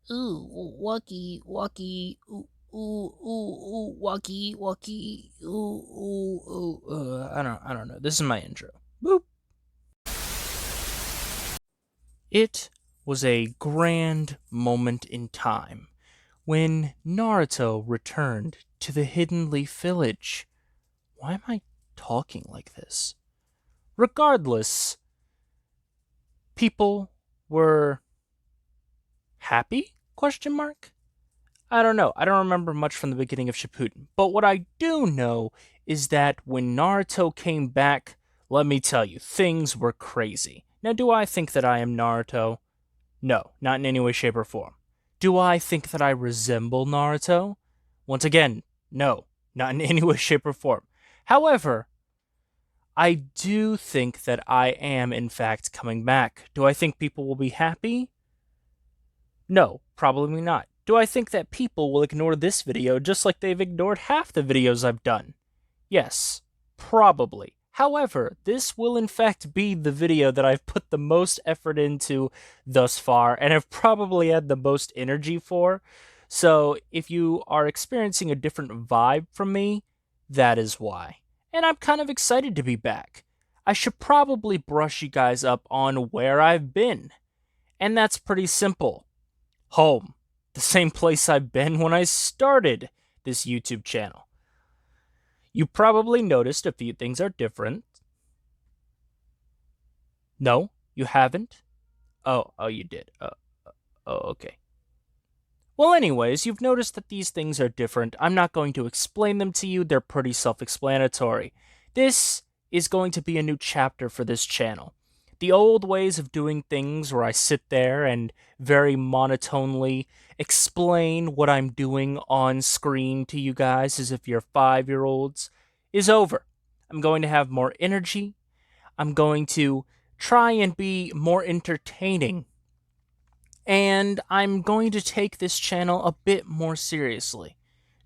Ooh, walkie, walkie, walkie, walkie, I don't know. This is my intro. Boop. It was a grand moment in time when Naruto returned to the Hidden Leaf Village. Why am I talking like this? Regardless, people were happy? Question mark? I don't know. I don't remember much from the beginning of Shippuden. But what I do know is that when Naruto came back, let me tell you, things were crazy. Now, do I think that I am Naruto? No, not in any way, shape, or form. Do I think that I resemble Naruto? Once again, no, not in any way, shape, or form. However, I do think that I am, in fact, coming back. Do I think people will be happy? No, probably not. Do I think that people will ignore this video just like they've ignored half the videos I've done? Yes, probably. However, this will in fact be the video that I've put the most effort into thus far and have probably had the most energy for. So if you are experiencing a different vibe from me, that is why. And I'm kind of excited to be back. I should probably brush you guys up on where I've been. And that's pretty simple. Home. The same place I've been when I started this YouTube channel. You probably noticed a few things are different. No, you haven't? Oh, you did. Okay. Well, anyways, you've noticed that these things are different. I'm not going to explain them to you. They're pretty self-explanatory. This is going to be a new chapter for this channel. The old ways of doing things where I sit there and very monotonely explain what I'm doing on screen to you guys as if you're 5-year-olds is over. I'm going to have more energy. I'm going to try and be more entertaining. And I'm going to take this channel a bit more seriously.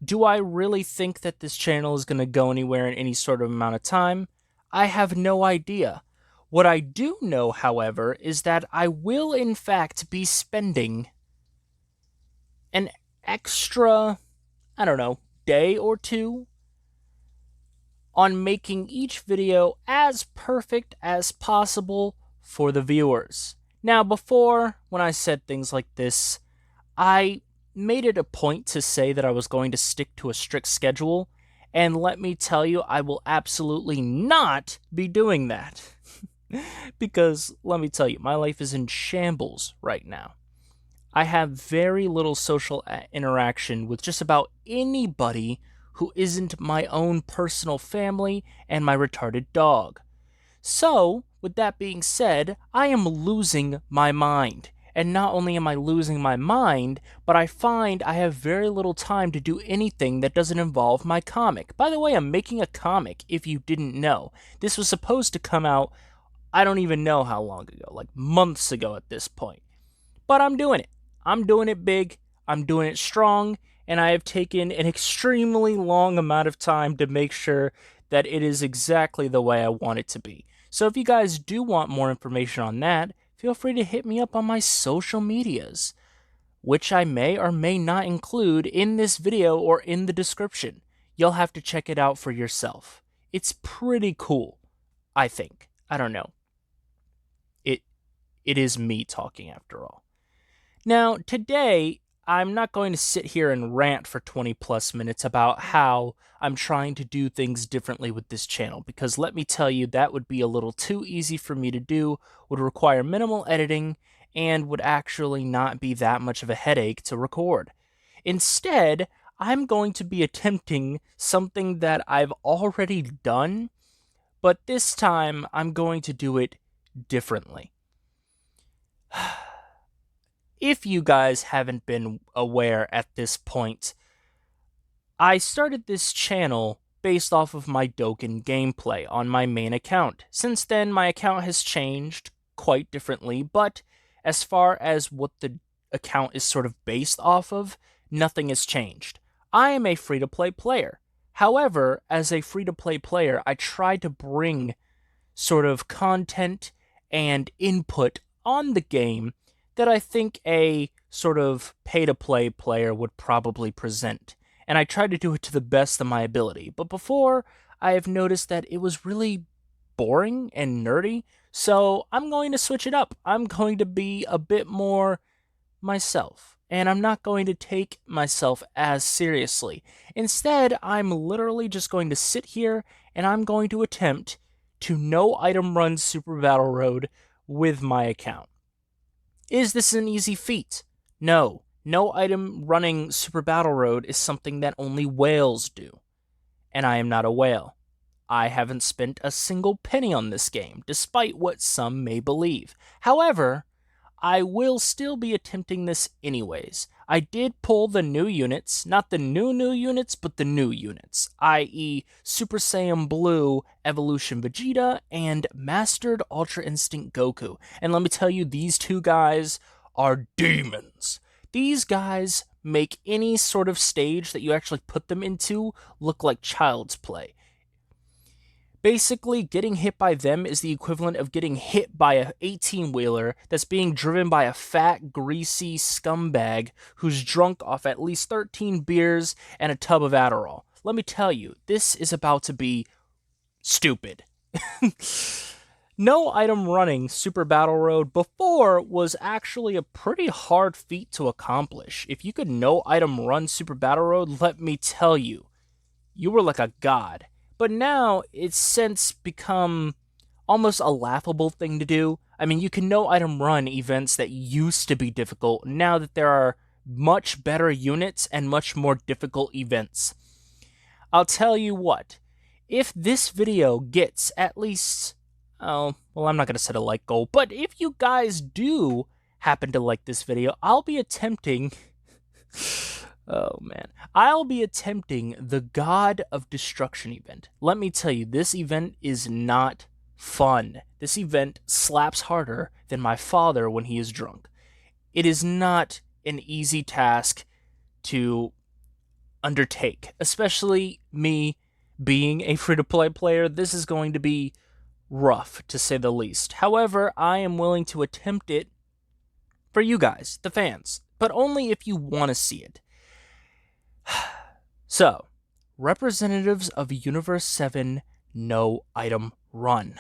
Do I really think that this channel is going to go anywhere in any sort of amount of time? I have no idea. What I do know, however, is that I will in fact be spending an extra, I don't know, day or two on making each video as perfect as possible for the viewers. Now, before, when I said things like this, I made it a point to say that I was going to stick to a strict schedule, and let me tell you, I will absolutely not be doing that. Because, let me tell you, my life is in shambles right now. I have very little social interaction with just about anybody who isn't my own personal family and my retarded dog. So, with that being said, I am losing my mind. And not only am I losing my mind, but I find I have very little time to do anything that doesn't involve my comic. By the way, I'm making a comic, if you didn't know. This was supposed to come out, I don't even know how long ago, like months ago at this point. But I'm doing it. I'm doing it big, I'm doing it strong, and I have taken an extremely long amount of time to make sure that it is exactly the way I want it to be. So if you guys do want more information on that, feel free to hit me up on my social medias, which I may or may not include in this video or in the description. You'll have to check it out for yourself. It's pretty cool, I think. I don't know. It is me talking after all. Now, today, I'm not going to sit here and rant for 20 plus minutes about how I'm trying to do things differently with this channel, because let me tell you, that would be a little too easy for me to do, would require minimal editing, and would actually not be that much of a headache to record. Instead, I'm going to be attempting something that I've already done, but this time I'm going to do it differently. If you guys haven't been aware at this point, I started this channel based off of my Dokkan gameplay on my main account. Since then, my account has changed quite differently, but as far as what the account is sort of based off of, nothing has changed. I am a free-to-play player. However, as a free-to-play player, I try to bring sort of content and input on the game that I think a sort of pay-to-play player would probably present, and I tried to do it to the best of my ability. But before, I have noticed that it was really boring and nerdy, so I'm going to switch it up. I'm going to be a bit more myself, and I'm not going to take myself as seriously. Instead, I'm literally just going to sit here and I'm going to attempt to no item run Super Battle Road with my account. Is this an easy feat? No. No item running Super Battle Road is something that only whales do. And I am not a whale. I haven't spent a single penny on this game, despite what some may believe. However, I will still be attempting this anyways. I did pull the new units, not the new units, but the new units, i.e. Super Saiyan Blue Evolution Vegeta and Mastered Ultra Instinct Goku. And let me tell you, these two guys are demons. These guys make any sort of stage that you actually put them into look like child's play. Basically, getting hit by them is the equivalent of getting hit by a 18-wheeler that's being driven by a fat, greasy scumbag who's drunk off at least 13 beers and a tub of Adderall. Let me tell you, this is about to be stupid. No item running Super Battle Road before was actually a pretty hard feat to accomplish. If you could no item run Super Battle Road, let me tell you, you were like a god. But now, it's since become almost a laughable thing to do. I mean, you can no-item run events that used to be difficult, now that there are much better units and much more difficult events. I'll tell you what, if this video gets at least, oh, well, I'm not going to set a like goal, but if you guys do happen to like this video, I'll be attempting... Oh, man. I'll be attempting the God of Destruction event. Let me tell you, this event is not fun. This event slaps harder than my father when he is drunk. It is not an easy task to undertake, especially me being a free-to-play player. This is going to be rough, to say the least. However, I am willing to attempt it for you guys, the fans, but only if you want to see it. So, representatives of Univerese 7 no item run.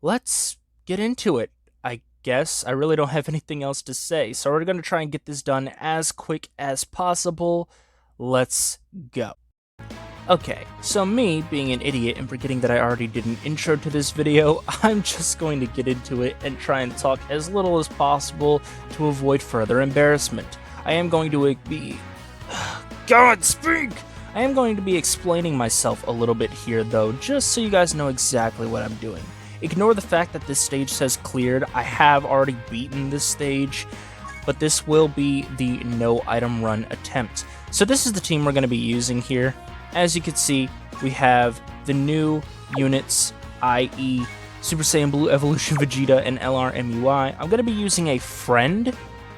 Let's get into it, I guess. I really don't have anything else to say, so we're going to try and get this done as quick as possible. Let's go. Okay, so me, being an idiot and forgetting that I already did an intro to this video, I'm just going to get into it and try and talk as little as possible to avoid further embarrassment. I am going to be... God, speak! I am going to be explaining myself a little bit here, though, just so you guys know exactly what I'm doing. Ignore the fact that this stage says cleared. I have already beaten this stage, but this will be the no item run attempt. So this is the team we're going to be using here. As you can see, we have the new units, i.e. Super Saiyan Blue Evolution Vegeta and LR MUI. I'm going to be using a friend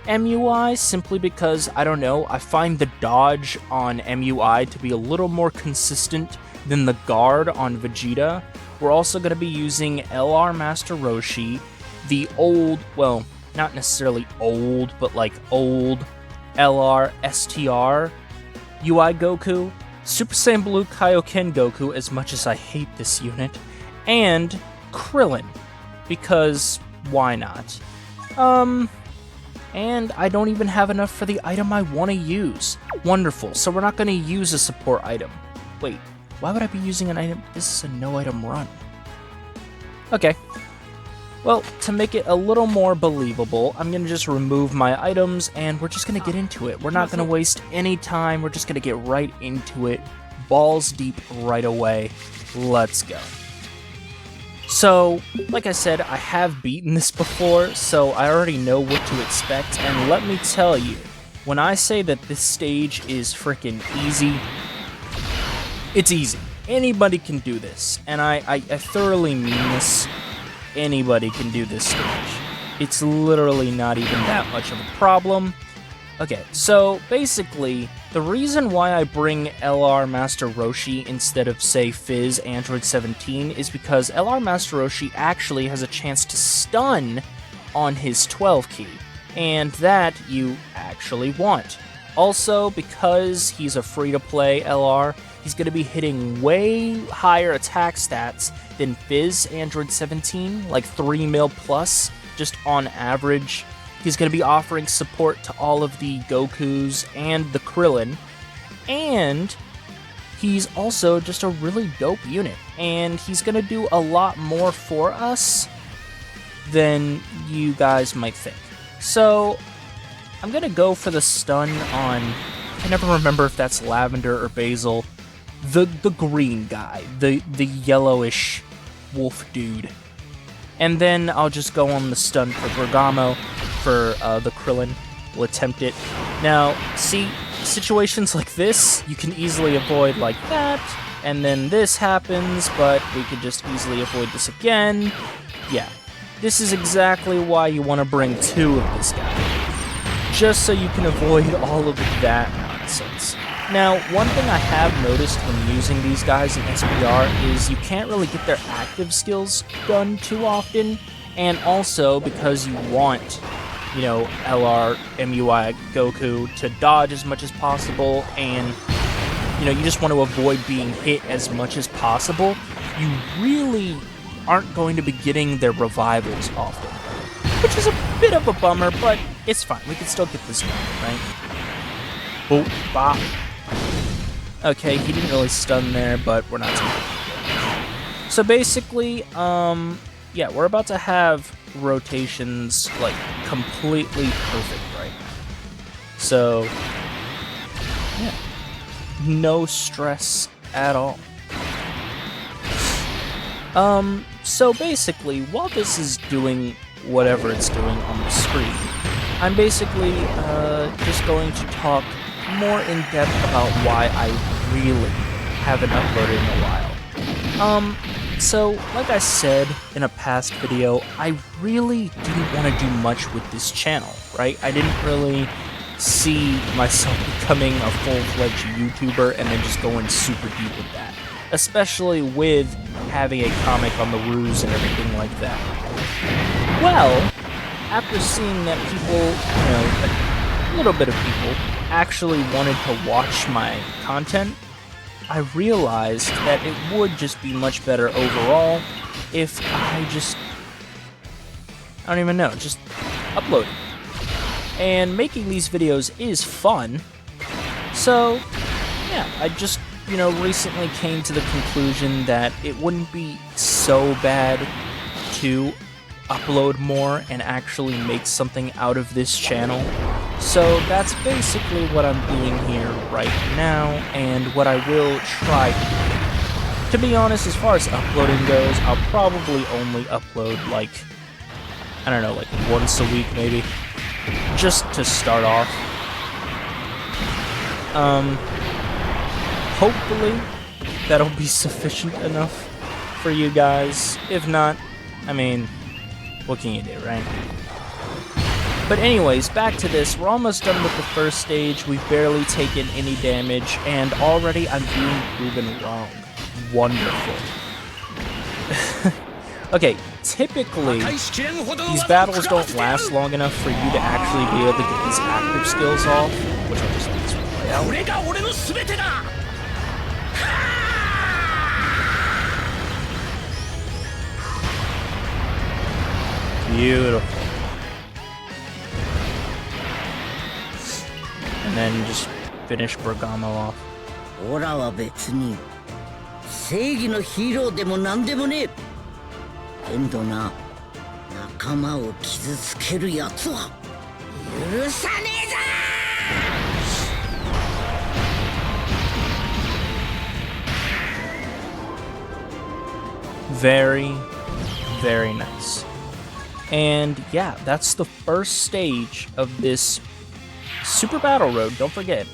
MUI simply because, I don't know, I find the dodge on MUI to be a little more consistent than the guard on Vegeta. We're also going to be using LR Master Roshi, the old, well, not necessarily old, but like old LR STR UI Goku, Super Saiyan Blue Kaioken Goku, as much as I hate this unit, and Krillin, because why not? And I don't even have enough for the item I want to use. Wonderful, so we're not going to use a support item. Wait, why would I be using an item? This is a no-item run. Okay. Well, to make it a little more believable, I'm going to just remove my items, and we're just going to get into it. We're not going to waste any time. We're just going to get right into it. Balls deep right away. Let's go. So, like I said, I have beaten this before, so I already know what to expect, and let me tell you, when I say that this stage is freaking easy, it's easy. Anybody can do this, and I thoroughly mean this. Anybody can do this stage. It's literally not even that much of a problem. Okay, so basically, the reason why I bring LR Master Roshi instead of, say, Fizz Android 17 is because LR Master Roshi actually has a chance to stun on his 12 key. and that you actually want. Also, because he's a free-to-play LR, he's going to be hitting way higher attack stats than Fizz Android 17, like 3 mil plus, just on average. He's going to be offering support to all of the Gokus and the Krillin, and he's also just a really dope unit, and he's going to do a lot more for us than you guys might think. So, I'm going to go for the stun on, I can never remember if that's Lavender or Basil, the green guy, the yellowish wolf dude. And then I'll just go on the stun for Bergamo for the Krillin. We'll attempt it. Now, see, situations like this, you can easily avoid like that, and then this happens, but we could just easily avoid this again. Yeah, this is exactly why you want to bring 2 of this guy, just so you can avoid all of that nonsense. Now, one thing I have noticed when using these guys in SBR is you can't really get their active skills done too often, and also because you want, you know, LR, MUI, Goku to dodge as much as possible, and, you know, you just want to avoid being hit as much as possible, you really aren't going to be getting their revivals often, which is a bit of a bummer, but it's fine. We can still get this done, right? Oh, bop. Okay, he didn't really stun there, but we're not taking it. So basically, yeah, we're about to have rotations, like, completely perfect right now. So, yeah, no stress at all. So basically, while this is doing whatever it's doing on the screen, I'm basically, just going to talk more in depth about why I really haven't uploaded in a while. So, like I said in a past video, I really didn't want to do much with this channel, right? I didn't really see myself becoming a full-fledged YouTuber and then just going super deep with that. Especially with having a comic on the ruse and everything like that. Well, after seeing that people, you know, a little bit of people actually wanted to watch my content, I realized that it would just be much better overall if I don't even know, just upload it. And making these videos is fun, so yeah, I just, you know, recently came to the conclusion that it wouldn't be so bad to upload more and actually make something out of this channel. So that's basically what I'm doing here right now, and what I will try to do. To be honest, as far as uploading goes, I'll probably only upload, like, I don't know, like once a week maybe, just to start off. Hopefully that'll be sufficient enough for you guys. If not, I mean, what can you do, right? But anyways, back to this. We're almost done with the first stage. We've barely taken any damage, and already I'm being proven wrong. Wonderful. Okay, typically, these battles don't last long enough for you to actually be able to get these active skills off, which I'll just let this one play out. Beautiful. And then just finish Bergamo off. オラは別に正義のヒーローでもなんでもねえ。けどな、仲間を傷つけるやつは許さねえぞ。 Very, very nice. And yeah, that's the first stage of this Super Battle Road, don't forget.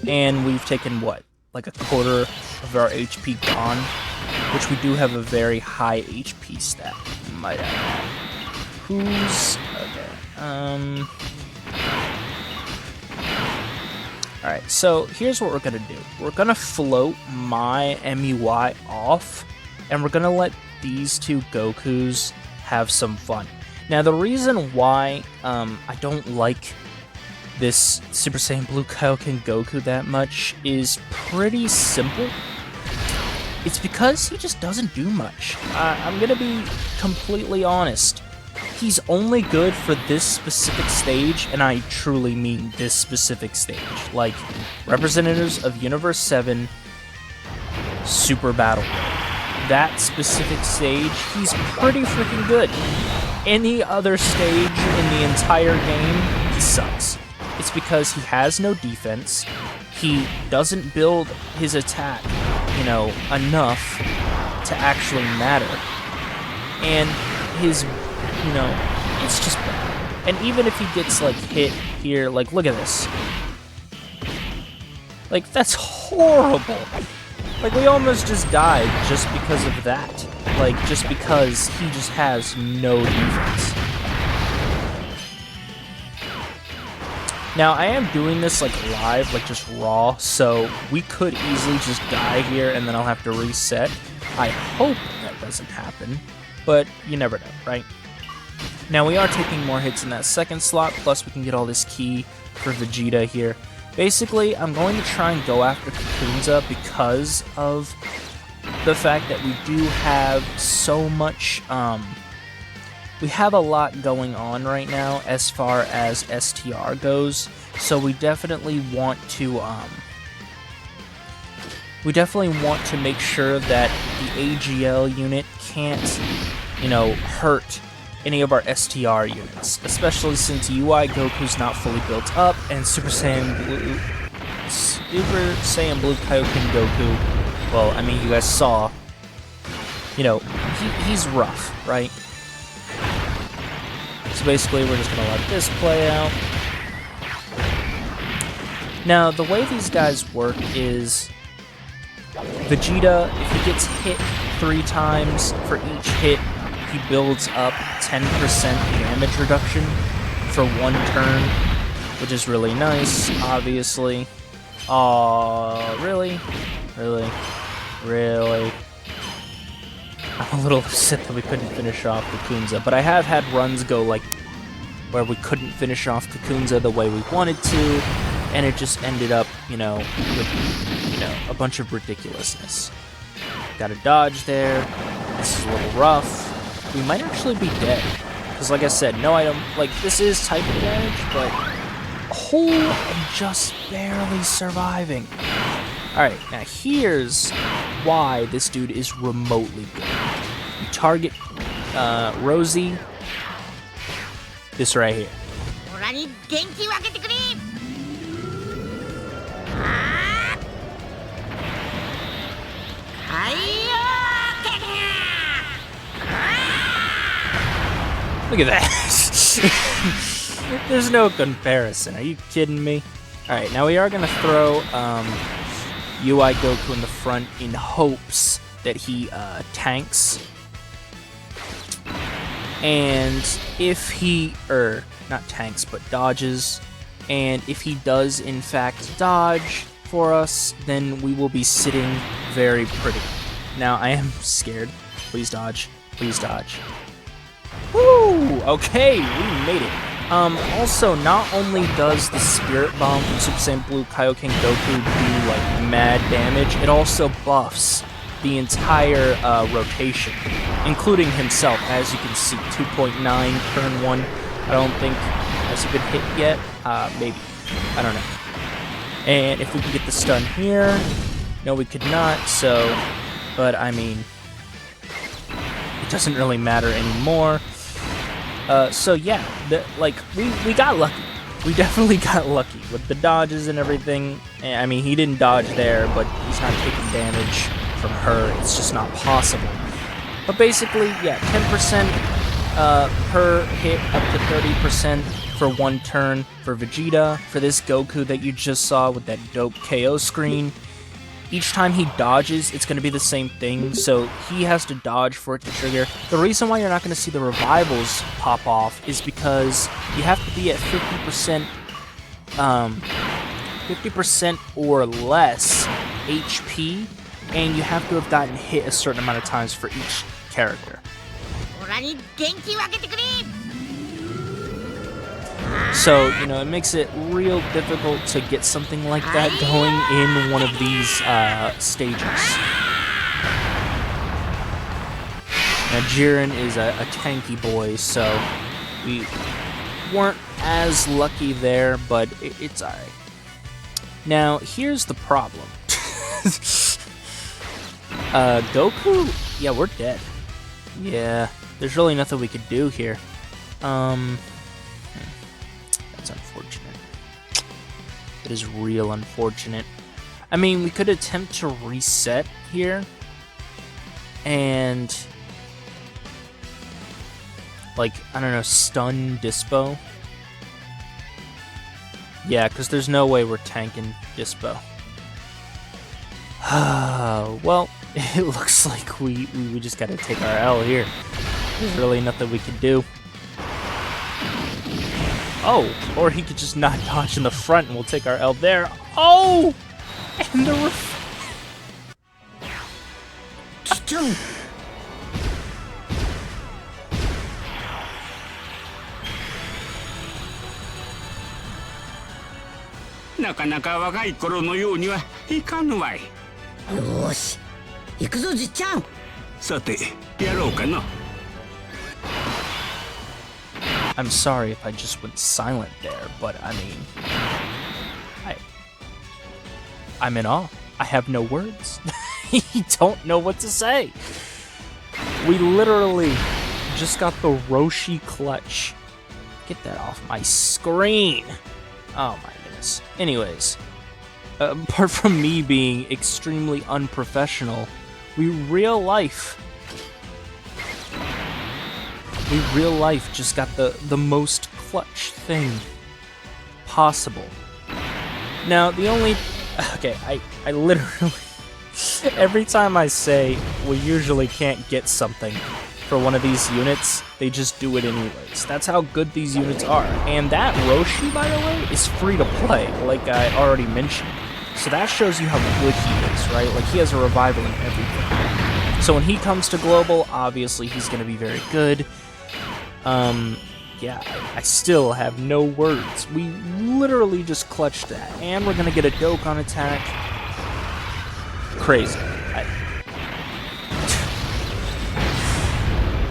And we've taken, what, like a quarter of our HP gone? Which we do have a very high HP stat, might add. Who's... okay, alright, so here's what we're gonna do. We're gonna float my MUI off, and we're gonna let these two Gokus have some fun. Now, the reason why I don't like this Super Saiyan Blue Kaioken Goku that much is pretty simple. It's because he just doesn't do much. I'm gonna be completely honest. He's only good for this specific stage, and I truly mean this specific stage. Like, representatives of Universe 7 Super Battle. That specific stage, he's pretty freaking good. Any other stage in the entire game, he sucks. It's because he has no defense, he doesn't build his attack, enough to actually matter, and his, it's just bad. And even if he gets, like, hit here, like, look at this. Like, that's horrible. Like, we almost just died just because of that. Like, just because he just has no defense. Now, I am doing this, like, live, like, just raw, so we could easily just die here and then I'll have to reset. I hope that doesn't happen, but you never know, right? Now, we are taking more hits in that second slot, plus we can get all this ki for Vegeta here. Basically, I'm going to try and go after Kakunza because of the fact that we do have so much, we have a lot going on right now as far as STR goes, so we definitely want to make sure that the AGL unit can't, hurt any of our STR units, especially since UI Goku's not fully built up, and Super Saiyan Blue Kaioken Goku, well, I mean, you guys saw, he's rough, right? So basically, we're just going to let this play out. Now, the way these guys work is Vegeta, if he gets hit 3 times, for each hit, he builds up 10% damage reduction for 1 turn, which is really nice, obviously. Really? Really? Really? I'm a little upset that we couldn't finish off Kakunza, but I have had runs go, like, where we couldn't finish off Kakunza the way we wanted to, and it just ended up, with, a bunch of ridiculousness. Got a dodge there. This is a little rough. We might actually be dead, because like I said, no item, like, this is type advantage, but, I'm just barely surviving. Alright, now here's why this dude is remotely good. You target Rosie, this right here. Look at that. There's no comparison. Are you kidding me? Alright, now we are going to throw UI Goku in the front in hopes that he tanks. And if he, not tanks, but dodges, and if he does in fact dodge for us, then we will be sitting very pretty. Now, I am scared. Please dodge. Please dodge. Woo! Okay, we made it. Also, not only does the Spirit Bomb from Super Saiyan Blue Kaioken Goku do, like, mad damage, it also buffs the entire rotation, including himself, as you can see. 2.9, turn 1. I don't think has he been hit yet. Maybe. I don't know. And if we can get the stun here, no, we could not, so, but I mean, it doesn't really matter anymore. So yeah, we got lucky. We definitely got lucky with the dodges and everything. I mean, he didn't dodge there, but he's not taking damage from her. It's just not possible. But basically, yeah, 10% per hit, up to 30% for 1 turn for Vegeta. For this Goku that you just saw with that dope KO screen, each time he dodges, it's going to be the same thing, so he has to dodge for it to trigger. The reason why you're not going to see the revivals pop off is because you have to be at 50%, 50% or less HP, and you have to have gotten hit a certain amount of times for each character. So, you know, it makes it real difficult to get something like that going in one of these stages. Now, Jiren is a tanky boy, so we weren't as lucky there, but it's alright. Now, here's the problem. Goku? Yeah, we're dead. Yeah, there's really nothing we could do here. That's unfortunate. It is real unfortunate. I mean, we could attempt to reset here. And... like, I don't know, stun Dispo. Yeah, because there's no way we're tanking Dispo. Well, it looks like we just gotta take our L here. There's really nothing we can do. Oh, or he could just not dodge in the front and we'll take our L there. Oh! And theなかなか若い頃のようにはいかぬわい。よし、行くぞじっちゃん。さて、やろうかな。I'm sorry if I just went silent there, but I mean, I'm in awe. I have no words. I don't know what to say. We literally just got the Roshi clutch. Get that off my screen. Oh my goodness. Anyways, apart from me being extremely unprofessional, we real life just got the most clutch thing possible. Now, the only... Okay, I literally... Every time I say we usually can't get something for one of these units, they just do it anyways. That's how good these units are. And that Roshi, by the way, is free to play, like I already mentioned. So that shows you how good he is, right? Like, he has a revival in everything. So when he comes to Global, obviously he's going to be very good. Yeah, I still have no words. We literally just clutched that. And we're gonna get a Dokkan attack. Crazy.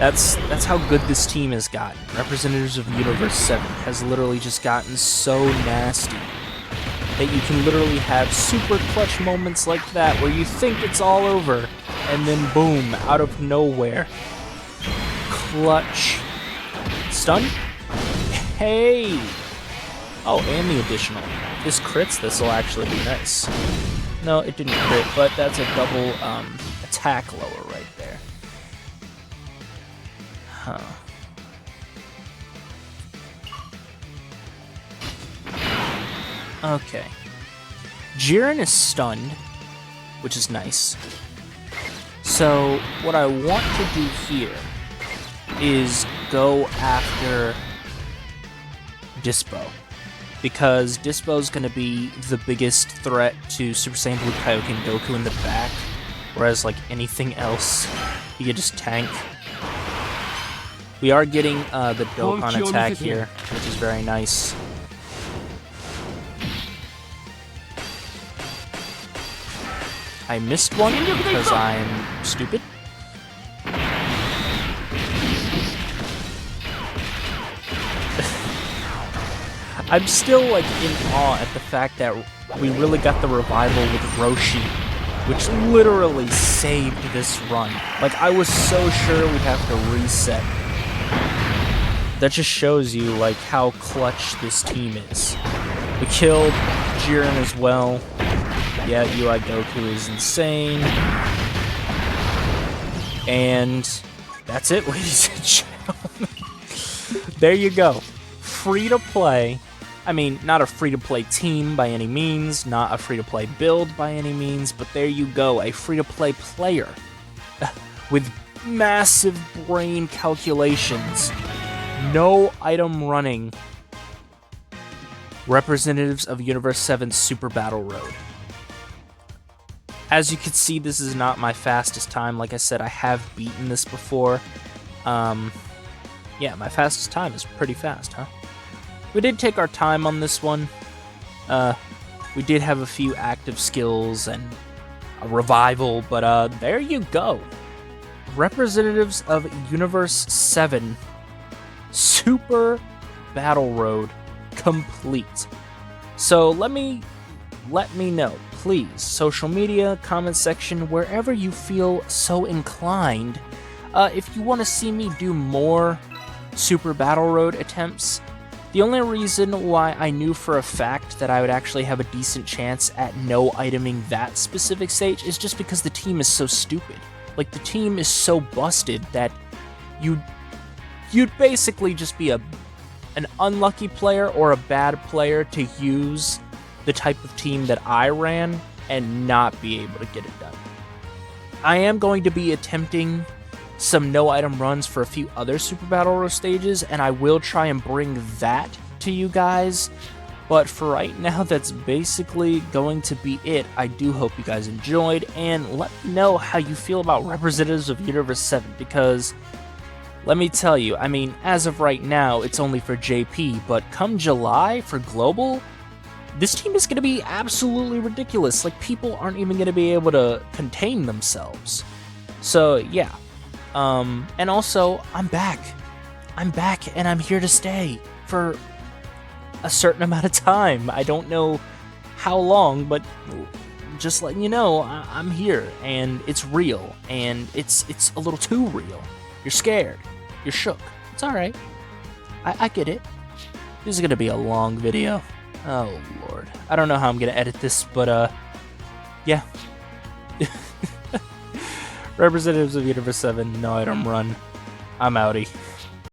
That's how good this team has gotten. Representatives of Universe 7 has literally just gotten so nasty that you can literally have super clutch moments like that where you think it's all over, and then boom, out of nowhere. Clutch. Stun? Hey! Oh, and the additional. This crits, this will actually be nice. No, it didn't crit, but that's a double attack lower right there. Huh. Okay. Jiren is stunned, which is nice. So, what I want to do here is go after Dispo, because Dispo's going to be the biggest threat to Super Saiyan Blue Kaioken Goku in the back, whereas like anything else, he could just tank. We are getting the Dokkan attack here, which is very nice. I missed one because I'm stupid. I'm still, like, in awe at the fact that we really got the revival with Roshi, which literally saved this run. Like, I was so sure we'd have to reset. That just shows you, like, how clutch this team is. We killed Jiren as well. Yeah, UI Goku is insane. And that's it, ladies and gentlemen. There you go. Free to play. I mean, not a free-to-play team by any means, not a free-to-play build by any means, but there you go, a free-to-play player with massive brain calculations, no item running, representatives of Universe 7's Super Battle Road. As you can see, this is not my fastest time. Like I said, I have beaten this before. Yeah, my fastest time is pretty fast, huh? We did take our time on this one. We did have a few active skills and a revival, but there you go. Representatives of Univerese 7 Super Battle Road complete. So let me know, please, social media, comment section, wherever you feel so inclined, if you want to see me do more Super Battle Road attempts. The only reason why I knew for a fact that I would actually have a decent chance at no iteming that specific stage is just because the team is so stupid. Like, the team is so busted that you'd basically just be an unlucky player or a bad player to use the type of team that I ran and not be able to get it done. I am going to be attempting some no item runs for a few other Super Battle Road stages, and I will try and bring that to you guys. But for right now, that's basically going to be it. I do hope you guys enjoyed, and let me know how you feel about Representatives of Univerese 7, because let me tell you, I mean, as of right now, it's only for JP, but come July for Global, this team is going to be absolutely ridiculous. Like, people aren't even going to be able to contain themselves. So, yeah. And also, I'm back. I'm back, and I'm here to stay for a certain amount of time. I don't know how long, but just letting you know, I'm here, and it's real, and it's a little too real. You're scared. You're shook. It's alright. I get it. This is gonna be a long video. Oh, Lord. I don't know how I'm gonna edit this, but, yeah. Representatives of Univerese 7, no item run. I'm outie.